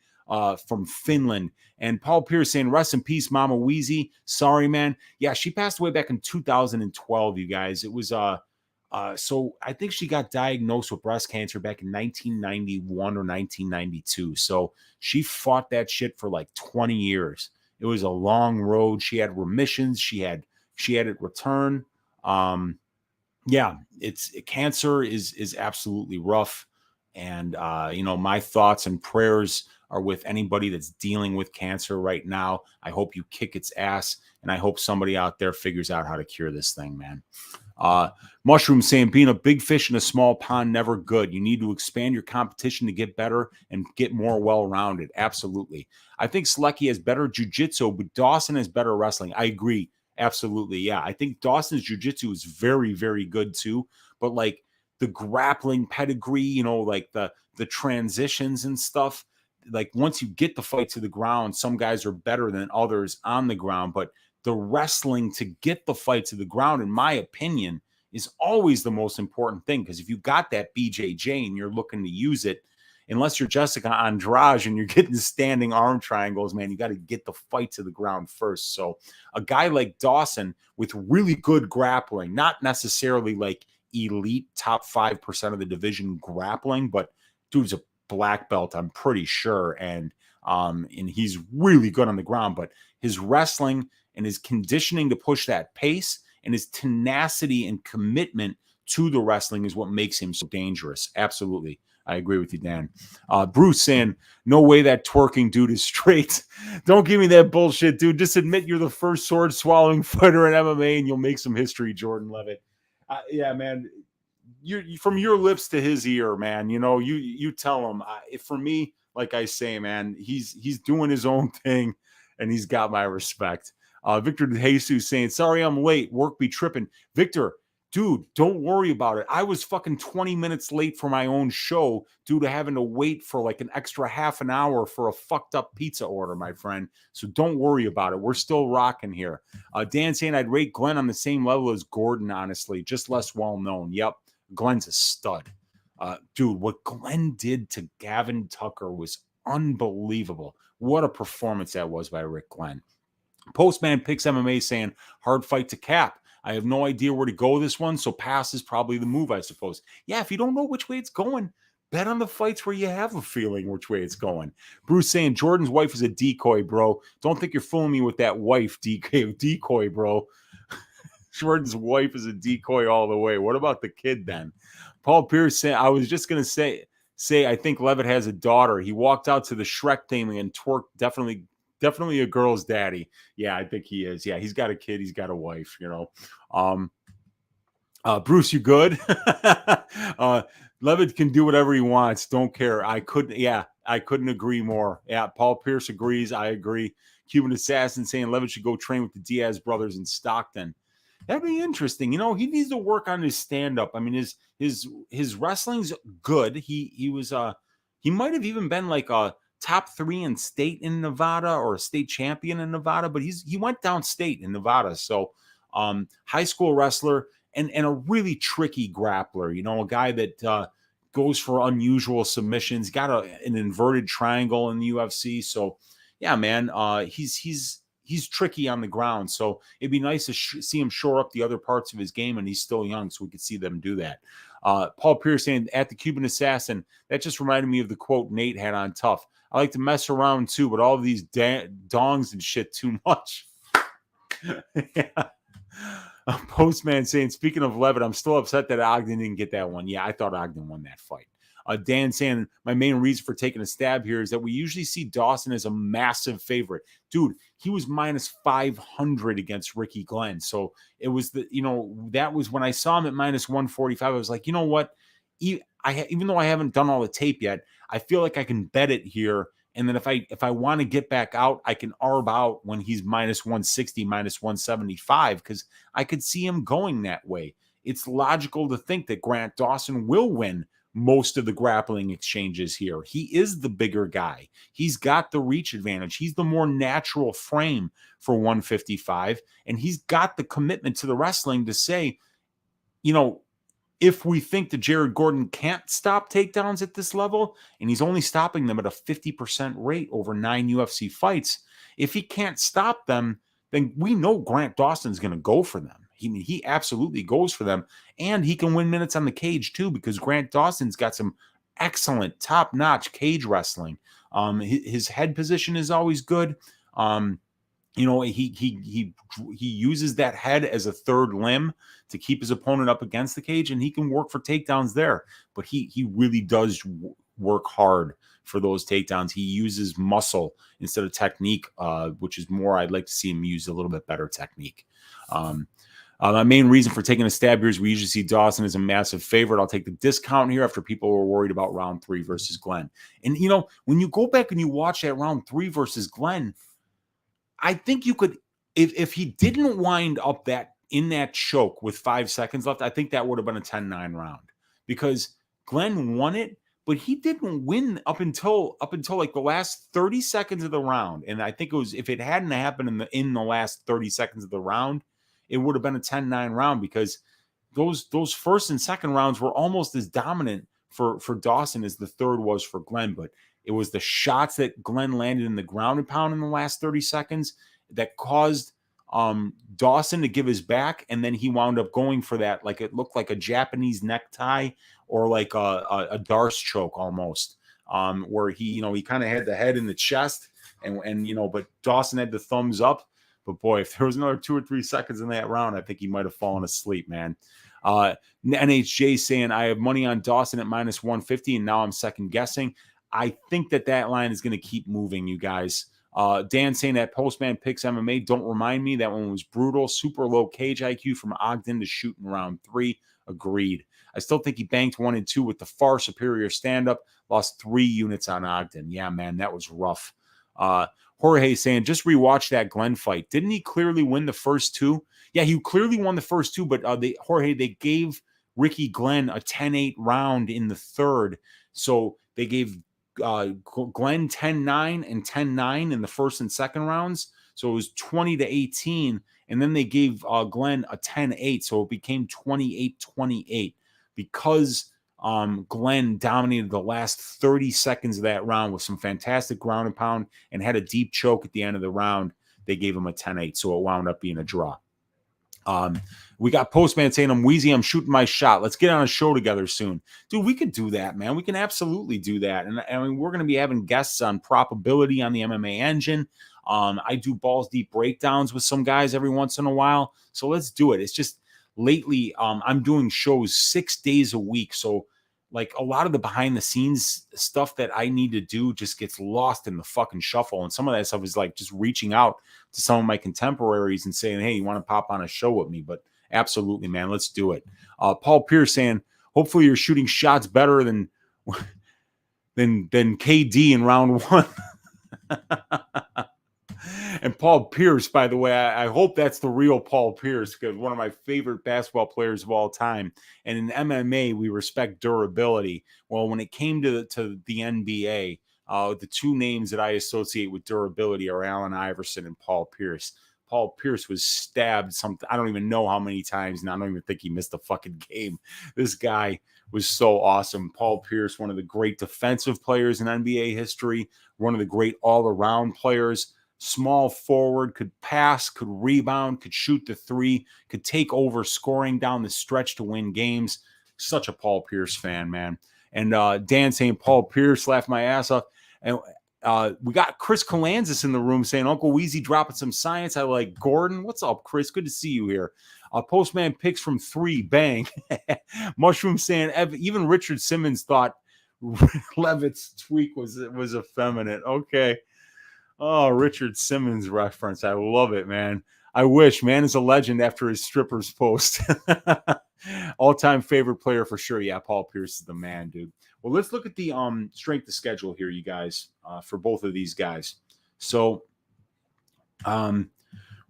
from Finland. And Paul Pierce saying, rest in peace, Mama Weezy. Sorry, man. Yeah, she passed away back in 2012, you guys. It was so I think she got diagnosed with breast cancer back in 1991 or 1992. So she fought that shit for like 20 years. It was a long road. She had remissions. She had it return. Yeah, cancer is absolutely rough. And my thoughts and prayers are with anybody that's dealing with cancer right now. I hope you kick its ass, and I hope somebody out there figures out how to cure this thing, man. Mushroom saying, being a big fish in a small pond, never good. You need to expand your competition to get better and get more well-rounded. Absolutely. I think Selecki has better jiu-jitsu, but Dawson has better wrestling. I agree. Absolutely. Yeah. I think Dawson's jiu-jitsu is very, very good too. But like the grappling pedigree, like the transitions and stuff, like once you get the fight to the ground, some guys are better than others on the ground. But the wrestling to get the fight to the ground, in my opinion, is always the most important thing. Because if you got that BJJ and you're looking to use it, unless you're Jessica Andrade and you're getting standing arm triangles, man, you got to get the fight to the ground first. So a guy like Dawson with really good grappling, not necessarily like elite top 5% of the division grappling, but dude's a black belt, I'm pretty sure. And he's really good on the ground, but his wrestling and his conditioning to push that pace and his tenacity and commitment to the wrestling is what makes him so dangerous. Absolutely. I agree with you, Dan. Bruce saying, no way that twerking dude is straight. Don't give me that bullshit, dude. Just admit you're the first sword-swallowing fighter in MMA and you'll make some history, Jordan Levitt. Yeah, man. You from your lips to his ear, man. You tell him. For me, like I say, man, he's doing his own thing and he's got my respect. Victor Jesus saying, sorry I'm late. Work be tripping. Victor, dude, don't worry about it. I was fucking 20 minutes late for my own show due to having to wait for like an extra half an hour for a fucked up pizza order, my friend. So don't worry about it. We're still rocking here. Dan saying, I'd rate Glenn on the same level as Gordon, honestly, just less well known. Yep, Glenn's a stud. Dude, what Glenn did to Gavin Tucker was unbelievable. What a performance that was by Rick Glenn. Postman Picks MMA saying, hard fight to cap. I have no idea where to go this one, so pass is probably the move, I suppose. Yeah, if you don't know which way it's going, bet on the fights where you have a feeling which way it's going. Bruce saying, Jordan's wife is a decoy, bro. Don't think you're fooling me with that wife, decoy, bro. Jordan's wife is a decoy all the way. What about the kid then? Paul Pierce saying, I was just going to say, I think Levitt has a daughter. He walked out to the Shrek theme and twerked. Definitely a girl's daddy. Yeah, I think he is. Yeah, he's got a kid. He's got a wife, Bruce, you good? Levitt can do whatever he wants. Don't care. I couldn't agree more. Yeah, Paul Pierce agrees. I agree. Cuban Assassin saying Levitt should go train with the Diaz brothers in Stockton. That'd be interesting. He needs to work on his stand-up. I mean, his wrestling's good. He was he might have even been like a top 3 in state in Nevada or a state champion in Nevada, but he went downstate in Nevada. So high school wrestler and a really tricky grappler, a guy that goes for unusual submissions, got an inverted triangle in the UFC. So yeah, man, he's tricky on the ground. So it'd be nice to see him shore up the other parts of his game, and he's still young, so we could see them do that. Paul Pierce saying, at the Cuban Assassin, that just reminded me of the quote Nate had on Tough. I like to mess around too, but all of these dongs and shit too much. Yeah. Postman saying, speaking of Levitt, I'm still upset that Ogden didn't get that one. Yeah, I thought Ogden won that fight. Dan saying, my main reason for taking a stab here is that we usually see Dawson as a massive favorite. Dude, he was minus 500 against Ricky Glenn. So it was that was when I saw him at minus 145. I was like, you know what? Even though I haven't done all the tape yet, I feel like I can bet it here. And then if I want to get back out, I can arb out when he's minus 160, minus 175, because I could see him going that way. It's logical to think that Grant Dawson will win most of the grappling exchanges here. He is the bigger guy. He's got the reach advantage. He's the more natural frame for 155. And he's got the commitment to the wrestling to say, if we think that Jared Gordon can't stop takedowns at this level, and he's only stopping them at a 50% rate over 9 UFC fights, if he can't stop them, then we know Grant Dawson's going to go for them. He absolutely goes for them, and he can win minutes on the cage too, because Grant Dawson's got some excellent, top-notch cage wrestling. His head position is always good. He uses that head as a third limb to keep his opponent up against the cage, and he can work for takedowns there. But he really does work hard for those takedowns. He uses muscle instead of technique, which is more I'd like to see him use a little bit better technique. My main reason for taking a stab here is we usually see Dawson as a massive favorite. I'll take the discount here after people were worried about round 3 versus Glenn. And, when you go back and you watch that round 3 versus Glenn, I think you could, if he didn't wind up in that choke with 5 seconds left, I think that would have been a 10-9 round, because Glenn won it, but he didn't win up until like the last 30 seconds of the round. And I think it was, if it hadn't happened in the last 30 seconds of the round, it would have been a 10-9 round, because those first and second rounds were almost as dominant for Dawson as the third was for Glenn. But it was the shots that Glenn landed in the ground and pound in the last 30 seconds that caused Dawson to give his back, and then he wound up going for that, like it looked like a Japanese necktie or like a Darce choke almost, where he kind of had the head in the chest, and but Dawson had the thumbs up. But boy, if there was another 2 or 3 seconds in that round, I think he might have fallen asleep, man. NHJ saying, I have money on Dawson at minus 150, and now I'm second guessing. I think that line is going to keep moving, you guys. Dan saying that Postman picks MMA. Don't remind me. That one was brutal. Super low cage IQ from Ogden to shoot in round 3. Agreed. I still think he banked 1 and 2 with the far superior stand-up. Lost 3 units on Ogden. Yeah, man, that was rough. Jorge saying, just rewatch that Glenn fight. Didn't he clearly win the first 2? Yeah, he clearly won the first 2, but they gave Ricky Glenn a 10-8 round in the third. So they gave Glenn 10-9 and 10-9 in the first and second rounds. So it was 20-18. And then they gave Glenn a 10-8. So it became 28-28 because Glenn dominated the last 30 seconds of that round with some fantastic ground and pound and had a deep choke at the end of the round. They gave him a 10-8. So it wound up being a draw. We got Postman saying, I'm Weezy, I'm shooting my shot. Let's get on a show together soon. Dude, we could do that, man. We can absolutely do that. And I mean, we're going to be having guests on Probability on the MMA Engine. I do balls deep breakdowns with some guys every once in a while. So let's do it. It's just lately, I'm doing shows 6 days a week. So like a lot of the behind the scenes stuff that I need to do just gets lost in the fucking shuffle. And some of that stuff is like just reaching out to some of my contemporaries and saying, hey, you want to pop on a show with me? But absolutely, man, let's do it. Paul Pierce saying, hopefully you're shooting shots better than KD in round 1. And Paul Pierce, by the way, I hope that's the real Paul Pierce, because one of my favorite basketball players of all time. And in MMA, we respect durability. Well, when it came to the NBA, the 2 names that I associate with durability are Allen Iverson and Paul Pierce. Paul Pierce was stabbed I don't even know how many times, and I don't even think he missed a fucking game. This guy was so awesome. Paul Pierce, one of the great defensive players in NBA history, one of the great all-around players. Small forward, could pass, could rebound, could shoot the 3, could take over scoring down the stretch to win games. Such a Paul Pierce fan, man. And Dan saying Paul Pierce laughed my ass off. And We got Chris Kalanzis in the room saying Uncle Weezy dropping some science. I like Gordon. What's up, Chris? Good to see you here. Postman picks from 3. Bang. Mushroom saying even Richard Simmons thought Levitt's tweak was effeminate. Okay. Oh, Richard Simmons reference. I love it, man. I wish. Man is a legend after his strippers post. All-time favorite player for sure. Yeah, Paul Pierce is the man, dude. Well, let's look at the strength of schedule here, you guys, for both of these guys. So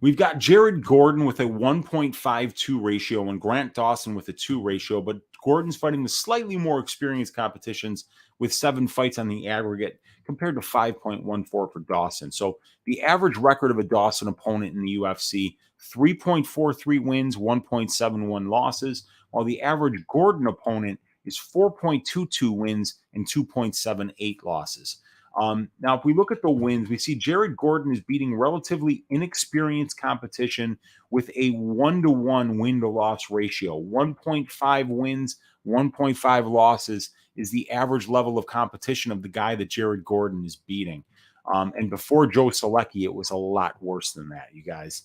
we've got Jared Gordon with a 1.52 ratio and Grant Dawson with a 2 ratio, but Gordon's fighting the slightly more experienced competitions with 7 fights on the aggregate compared to 5.14 for Dawson. So the average record of a Dawson opponent in the UFC, 3.43 wins, 1.71 losses, while the average Gordon opponent is 4.22 wins and 2.78 losses. Now, if we look at the wins, we see Jared Gordon is beating relatively inexperienced competition with a 1-to-1 win-to-loss ratio. 1.5 wins, 1.5 losses is the average level of competition of the guy that Jared Gordon is beating. And before Joe Selecki, it was a lot worse than that, you guys.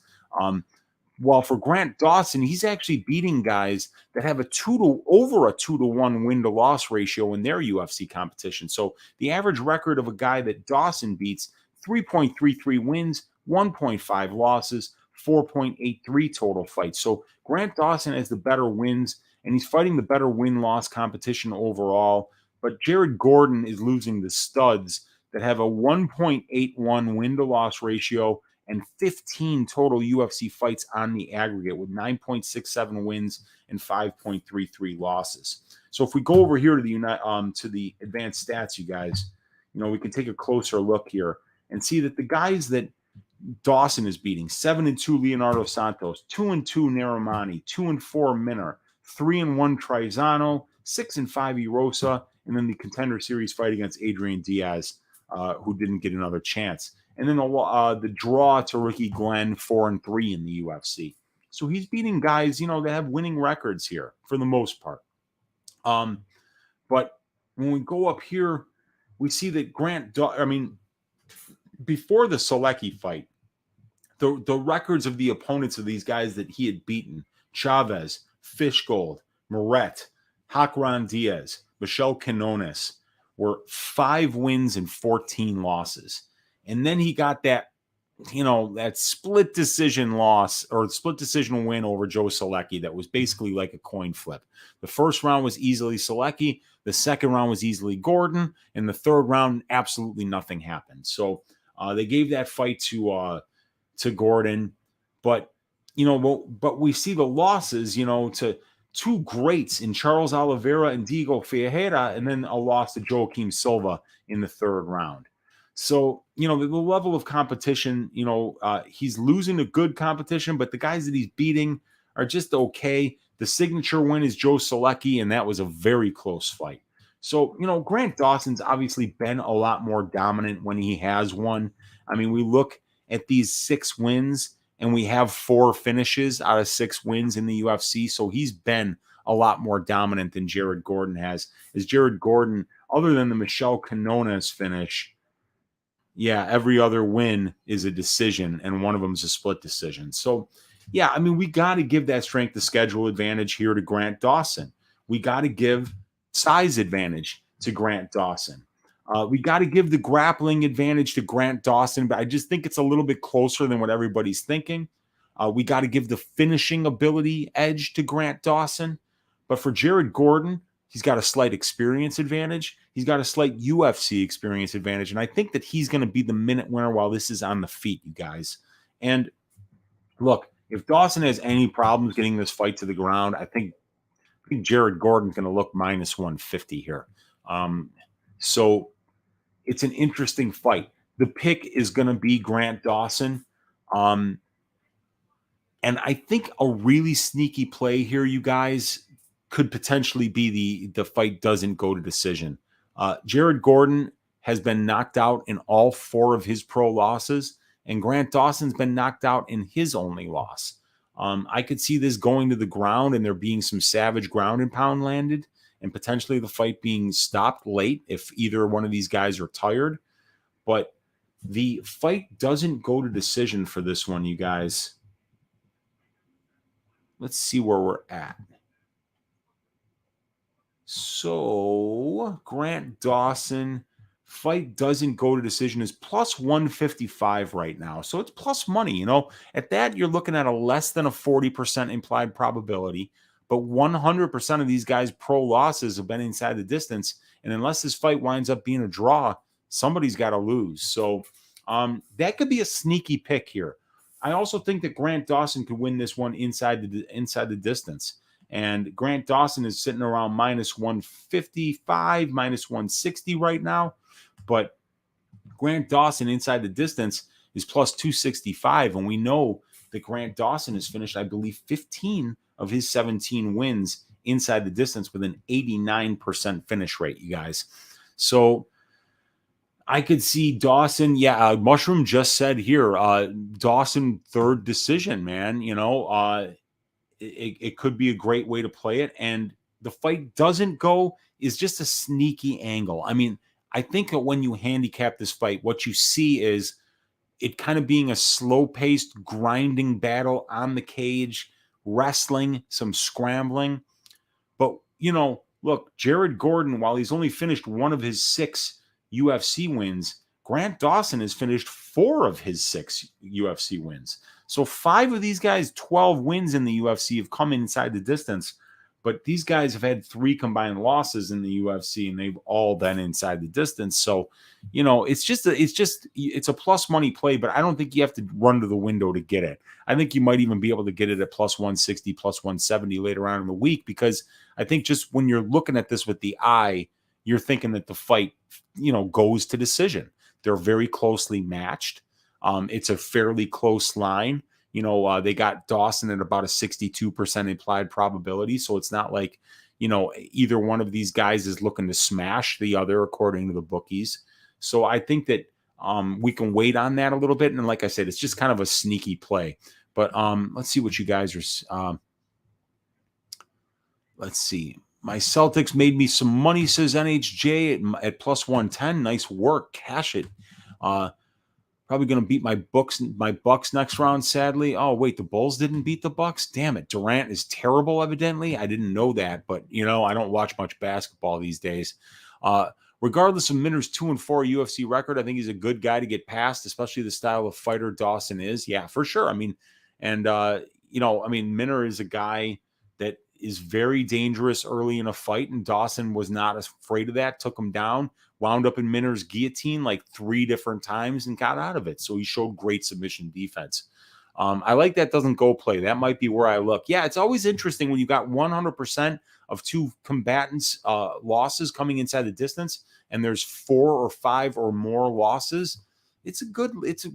While for Grant Dawson, he's actually beating guys that have over a 2-to-1 win-to-loss ratio in their UFC competition. So the average record of a guy that Dawson beats, 3.33 wins, 1.5 losses, 4.83 total fights. So Grant Dawson has the better wins, and he's fighting the better win-loss competition overall. But Jared Gordon is losing the studs that have a 1.81 win-to-loss ratio and 15 total UFC fights on the aggregate with 9.67 wins and 5.33 losses. So if we go over here to the advanced stats, you guys, we can take a closer look here and see that the guys that Dawson is beating, 7-2 Leonardo Santos, 2-2 Narimani, 2-4 Minner, 3-1 Trizano, 6-5 Erosa, and then the Contender Series fight against Adrian Diaz, who didn't get another chance. And then the draw to Ricky Glenn, 4-3 in the UFC. So he's beating guys, that have winning records here for the most part. But when we go up here, we see that before the Selecki fight, the records of the opponents of these guys that he had beaten, Chavez, Fishgold, Moret, Hakran Diaz, Michel Quinones, were 5 wins and 14 losses. And then he got that split decision loss or split decision win over Joe Selecki that was basically like a coin flip. The first round was easily Selecki. The second round was easily Gordon. And the third round, absolutely nothing happened. So they gave that fight to Gordon. But we see the losses, to 2 greats in Charles Oliveira and Diego Ferreira, and then a loss to Joaquim Silva in the third round. So, the level of competition, he's losing a good competition, but the guys that he's beating are just okay. The signature win is Joe Selecki, and that was a very close fight. So, Grant Dawson's obviously been a lot more dominant when he has won. I mean, we look at these 6 wins, and we have 4 finishes out of 6 wins in the UFC. So he's been a lot more dominant than Jared Gordon has. As Jared Gordon, other than the Michel Quinones finish, every other win is a decision, and one of them is a split decision. So, we got to give that strength of schedule advantage here to Grant Dawson. We got to give size advantage to Grant Dawson. We got to give the grappling advantage to Grant Dawson, but I just think it's a little bit closer than what everybody's thinking. We got to give the finishing ability edge to Grant Dawson. But for Jared Gordon, he's got a slight experience advantage. He's got a slight UFC experience advantage. And I think that he's going to be the minute winner while this is on the feet, you guys. And look, if Dawson has any problems getting this fight to the ground, I think Jared Gordon's going to look minus 150 here. So it's an interesting fight. The pick is going to be Grant Dawson. And I think a really sneaky play here, you guys, could potentially be the fight doesn't go to decision. Jared Gordon has been knocked out in all 4 of his pro losses, and Grant Dawson's been knocked out in his only loss. I could see this going to the ground and there being some savage ground and pound landed, and potentially the fight being stopped late if either one of these guys are tired. but the fight doesn't go to decision for this one, you guys. Let's see where we're at. So Grant Dawson fight doesn't go to decision is plus 155 right now. So it's plus money, you know. At that, you're looking at a less than a 40% implied probability. But 100% of these guys' pro losses have been inside the distance. And unless this fight winds up being a draw, somebody's got to lose. So that could be a sneaky pick here. I also think that Grant Dawson could win this one inside the distance. And Grant Dawson is sitting around minus 155, minus 160 right now. But Grant Dawson inside the distance is plus 265. And we know that Grant Dawson has finished, I believe, 15 of his 17 wins inside the distance with an 89% finish rate, you guys. So I could see Dawson. Yeah, Mushroom just said here, Dawson third decision, man. You know, it could be a great way to play it. And the fight doesn't go is just a sneaky angle. I mean, I think that when you handicap this fight, what you see is it kind of being a slow-paced, grinding battle on the cage, wrestling, some scrambling. But, you know, look, Jared Gordon, while he's only finished one of his 6 UFC wins, Grant Dawson has finished 4 of his 6 UFC wins. So 5 of these guys' 12 wins in the UFC have come inside the distance. But these guys have had 3 combined losses in the UFC, and they've all been inside the distance. So, you know, it's a plus money play, but I don't think you have to run to the window to get it. I think you might even be able to get it at plus 160, plus 170 later on in the week, because I think just when you're looking at this with the eye, you're thinking that the fight, you know, goes to decision. They're very closely matched. It's a fairly close line. You know, they got Dawson at about a 62% implied probability. So it's not like, you know, either one of these guys is looking to smash the other, according to the bookies. So I think that we can wait on that a little bit. And like I said, it's just kind of a sneaky play. But let's see what you guys are. Let's see. My Celtics made me some money, says NHJ at plus 110. Nice work. Cash it. Probably going to beat my Bucks next round, sadly. Oh, wait, the Bulls didn't beat the Bucks? Damn it. Durant is terrible, evidently. I didn't know that, but, you know, I don't watch much basketball these days. Regardless of Minner's 2-4 UFC record, I think he's a good guy to get past, especially the style of fighter Dawson is. Yeah, for sure. I mean, and, you know, I mean, Minner is a guy that is very dangerous early in a fight, and Dawson was not afraid of that, took him down, wound up in Minner's guillotine like 3 different times and got out of it. So he showed great submission defense. I like that doesn't go play. That might be where I look. Yeah, it's always interesting when you got 100% of 2 combatants losses coming inside the distance, and there's 4 or 5 or more losses. It's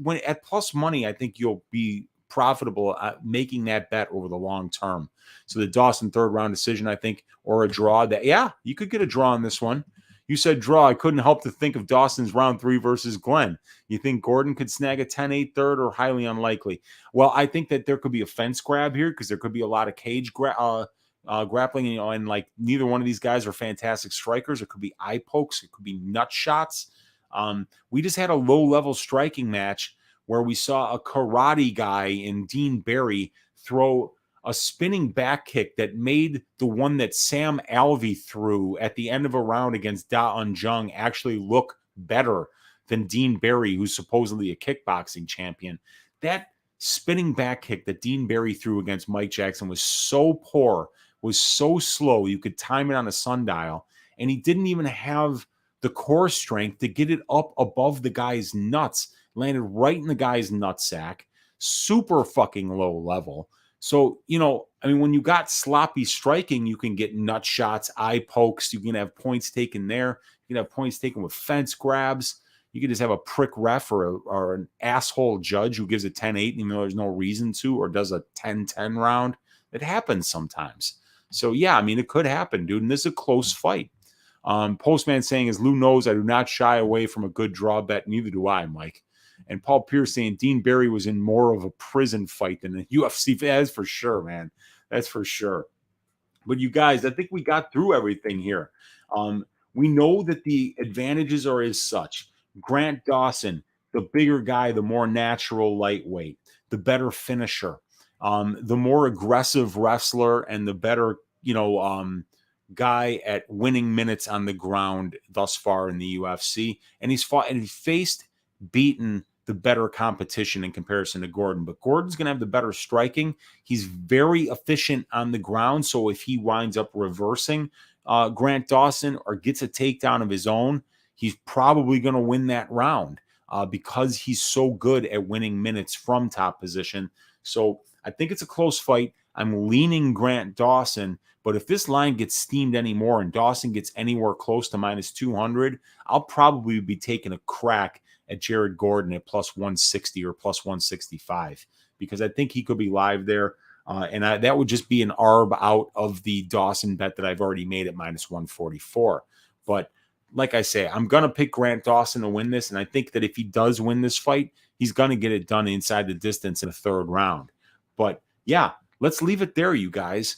when at plus money, I think you'll be profitable at making that bet over the long term. So the Dawson third round decision, I think, or a draw, that, yeah, you could get a draw on this one. You said draw. I couldn't help to think of Dawson's round 3 versus Glenn. You think Gordon could snag a 10-8 third, or highly unlikely? Well, I think that there could be a fence grab here, because there could be a lot of cage grappling, you know, and like neither one of these guys are fantastic strikers. It could be eye pokes. It could be nut shots. We just had a low-level striking match where we saw a karate guy in Dean Barry throw a spinning back kick that made the one that Sam Alvey threw at the end of a round against Da Un Jung actually look better than Dean Barry, who's supposedly a kickboxing champion. That spinning back kick that Dean Barry threw against Mike Jackson was so poor, was so slow, you could time it on a sundial, and he didn't even have the core strength to get it up above the guy's nuts. Landed right in the guy's nutsack. Super fucking low level. So, you know, I mean, when you got sloppy striking, you can get nut shots, eye pokes. You can have points taken there. You can have points taken with fence grabs. You can just have a prick ref or an asshole judge who gives a 10-8 even though there's no reason to, or does a 10-10 round. It happens sometimes. So, yeah, I mean, it could happen, dude. And this is a close fight. Postman saying, as Lou knows, I do not shy away from a good draw bet. Neither do I, Mike. And Paul Pierce saying Dean Barry was in more of a prison fight than a UFC. That's for sure, man. That's for sure. But you guys, I think we got through everything here. We know that the advantages are as such. Grant Dawson, the bigger guy, the more natural lightweight, the better finisher, the more aggressive wrestler, and the better, guy at winning minutes on the ground thus far in the UFC. And he's fought and he faced, beaten the better competition in comparison to Gordon. But Gordon's going to have the better striking. He's very efficient on the ground. So if he winds up reversing Grant Dawson or gets a takedown of his own, he's probably going to win that round because he's so good at winning minutes from top position. So I think it's a close fight. I'm leaning Grant Dawson, but if this line gets steamed anymore and Dawson gets anywhere close to minus 200, I'll probably be taking a crack at Jared Gordon at plus 160 or plus 165 because I think he could be live there. That would just be an arb out of the Dawson bet that I've already made at minus 144. But like I say, I'm going to pick Grant Dawson to win this. And I think that if he does win this fight, he's going to get it done inside the distance in the third round. But yeah, let's leave it there, you guys.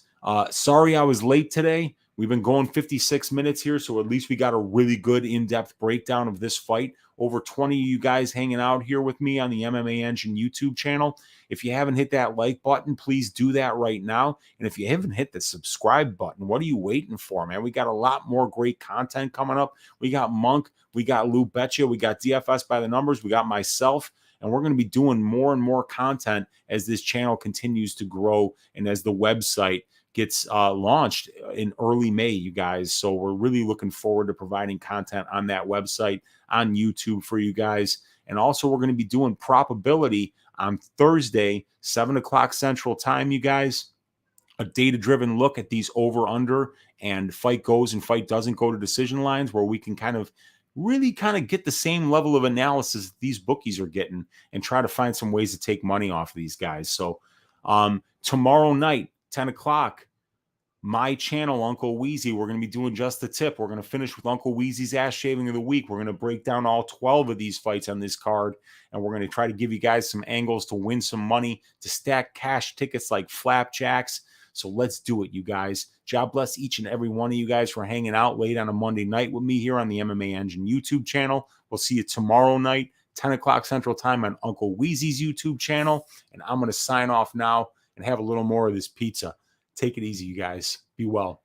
Sorry I was late today. We've been going 56 minutes here, so at least we got a really good in-depth breakdown of this fight. Over 20 of you guys hanging out here with me on the MMA Engine YouTube channel. If you haven't hit that like button, please do that right now. And if you haven't hit the subscribe button, what are you waiting for, man? We got a lot more great content coming up. We got Monk, we got Lou Betcha, we got DFS by the numbers, we got myself. And we're going to be doing more and more content as this channel continues to grow and as the website gets launched in early May, you guys. So we're really looking forward to providing content on that website, on YouTube for you guys. And also we're going to be doing Probability on Thursday, 7 o'clock Central Time, you guys. A data-driven look at these over-under and fight goes and fight doesn't go to decision lines where we can really get the same level of analysis that these bookies are getting and try to find some ways to take money off of these guys. So tomorrow night, 10 o'clock, my channel, Uncle Weezy, we're going to be doing Just the Tip. We're going to finish with Uncle Weezy's ass shaving of the week. We're going to break down all 12 of these fights on this card, and we're going to try to give you guys some angles to win some money, to stack cash tickets like flapjacks. So let's do it, you guys. God bless each and every one of you guys for hanging out late on a Monday night with me here on the MMA Engine YouTube channel. We'll see you tomorrow night, 10 o'clock Central Time on Uncle Weezy's YouTube channel. And I'm going to sign off now and have a little more of this pizza. Take it easy, you guys. Be well.